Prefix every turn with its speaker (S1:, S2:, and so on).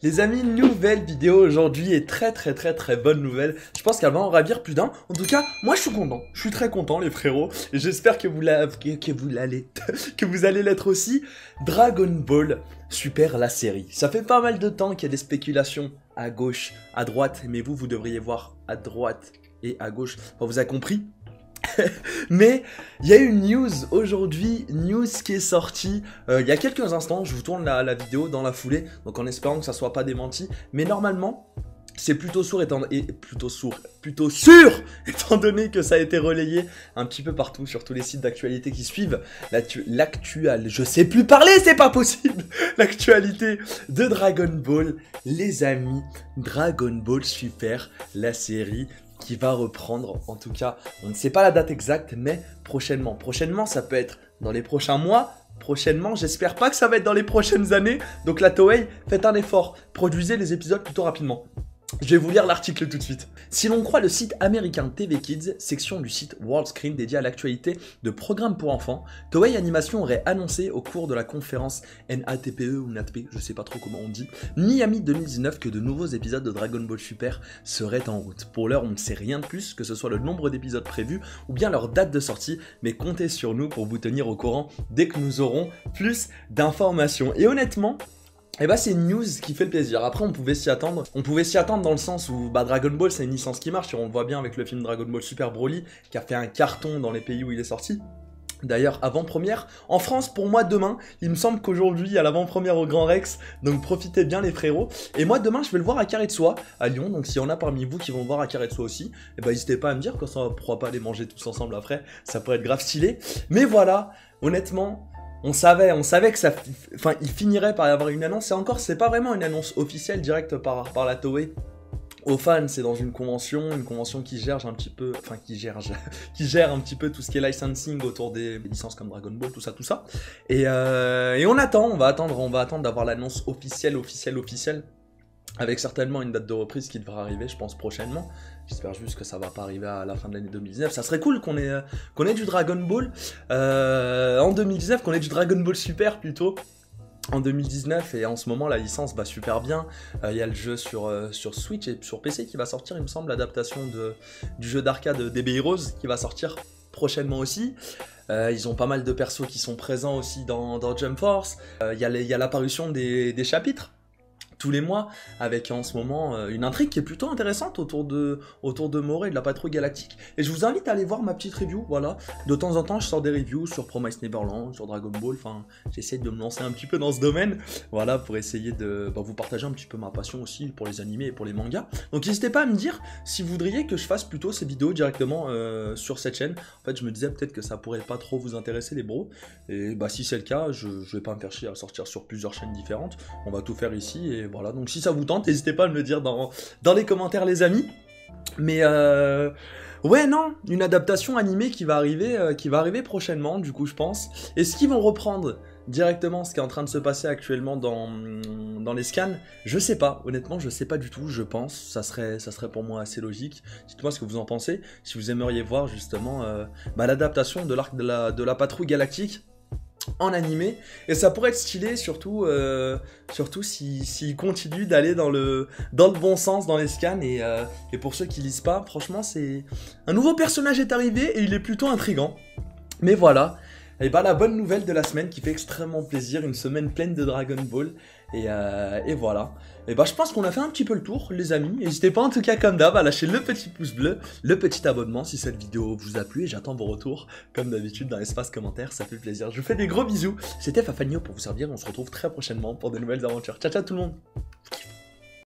S1: Les amis, nouvelle vidéo aujourd'hui et très bonne nouvelle. Je pense qu'elle va en ravir plus d'un. En tout cas, moi je suis content. Je suis très content les frérots. Et j'espère que vous l'allez que vous allez l'être aussi. Dragon Ball Super la série. Ça fait pas mal de temps qu'il y a des spéculations à gauche, à droite. Mais vous devriez voir à droite et à gauche. Enfin, vous avez compris. Mais il y a une news aujourd'hui, news qui est sortie il y a quelques instants. Je vous tourne la vidéo dans la foulée, donc en espérant que ça soit pas démenti. Mais normalement, c'est plutôt sûr étant donné que ça a été relayé un petit peu partout sur tous les sites d'actualité qui suivent je sais plus parler, c'est pas possible. L'actualité de Dragon Ball, les amis, Dragon Ball Super, la série qui va reprendre, en tout cas, on ne sait pas la date exacte, mais prochainement. Prochainement, ça peut être dans les prochains mois. Prochainement, j'espère pas que ça va être dans les prochaines années. Donc la Toei, faites un effort, produisez les épisodes plutôt rapidement. Je vais vous lire l'article tout de suite. Si l'on croit le site américain TV Kids, section du site World Screen dédié à l'actualité de programmes pour enfants, Toei Animation aurait annoncé au cours de la conférence NATPE ou NATP, je sais pas trop comment on dit, mi-ami 2019 que de nouveaux épisodes de Dragon Ball Super seraient en route. Pour l'heure, on ne sait rien de plus, que ce soit le nombre d'épisodes prévus ou bien leur date de sortie, mais comptez sur nous pour vous tenir au courant dès que nous aurons plus d'informations. Et honnêtement, et bah c'est une news qui fait le plaisir. Après on pouvait s'y attendre. On pouvait s'y attendre dans le sens où Dragon Ball c'est une licence qui marche. Et on le voit bien avec le film Dragon Ball Super Broly qui a fait un carton dans les pays où il est sorti. D'ailleurs, avant-première, en France pour moi demain, il me semble qu'aujourd'hui il y a l'avant-première au Grand Rex, donc profitez bien les frérots. Et moi demain je vais le voir à Carré-de-Soie, à Lyon, donc s'il y en a parmi vous qui vont le voir à Carré-de-Soie aussi, et bah n'hésitez pas à me dire, quand ça on pourra pas aller manger tous ensemble après, ça pourrait être grave stylé. Mais voilà, honnêtement, on savait que ça, enfin, il finirait par y avoir une annonce, et encore, c'est pas vraiment une annonce officielle directe par la Toei. Aux fans, c'est dans une convention qui gère un petit peu, enfin, qui gère un petit peu tout ce qui est licensing autour des licences comme Dragon Ball, tout ça. Et on va attendre d'avoir l'annonce officielle, avec certainement une date de reprise qui devra arriver, je pense, prochainement. J'espère juste que ça va pas arriver à la fin de l'année 2019. Ça serait cool qu'on ait du Dragon Ball en 2019, qu'on ait du Dragon Ball Super plutôt en 2019. Et en ce moment, la licence va super bien. Il y a le jeu sur Switch et sur PC qui va sortir, il me semble, l'adaptation du jeu d'arcade DB Heroes qui va sortir prochainement aussi. Ils ont pas mal de persos qui sont présents aussi dans Jump Force. Il y a l'apparition des chapitres tous les mois, avec en ce moment une intrigue qui est plutôt intéressante autour de Moro et de la patrouille galactique. Et je vous invite à aller voir ma petite review, voilà. De temps en temps, je sors des reviews sur Promise Neverland, sur Dragon Ball, enfin, j'essaie de me lancer un petit peu dans ce domaine, voilà, pour essayer de vous partager un petit peu ma passion aussi pour les animés et pour les mangas. Donc n'hésitez pas à me dire si vous voudriez que je fasse plutôt ces vidéos directement sur cette chaîne. En fait, je me disais peut-être que ça pourrait pas trop vous intéresser les bros, et bah si c'est le cas, je vais pas me faire chier à sortir sur plusieurs chaînes différentes, on va tout faire ici, et voilà, donc si ça vous tente, n'hésitez pas à me le dire dans les commentaires les amis. Mais ouais non, une adaptation animée qui va arriver prochainement du coup je pense. Est-ce qu'ils vont reprendre directement ce qui est en train de se passer actuellement dans les scans? Je sais pas, honnêtement je sais pas du tout, je pense, ça serait pour moi assez logique. Dites-moi ce que vous en pensez, si vous aimeriez voir justement l'adaptation de l'arc de la patrouille galactique en animé, et ça pourrait être stylé surtout s'il continue d'aller dans le bon sens dans les scans, et pour ceux qui lisent pas, franchement c'est un nouveau personnage est arrivé et il est plutôt intriguant. Mais voilà, et bah la bonne nouvelle de la semaine qui fait extrêmement plaisir, une semaine pleine de Dragon Ball, et voilà. Et bah je pense qu'on a fait un petit peu le tour les amis, n'hésitez pas en tout cas comme d'hab à lâcher le petit pouce bleu, le petit abonnement si cette vidéo vous a plu, et j'attends vos retours comme d'habitude dans l'espace commentaire, ça fait plaisir. Je vous fais des gros bisous, c'était Fafagno pour vous servir, on se retrouve très prochainement pour de nouvelles aventures. Ciao ciao tout le monde.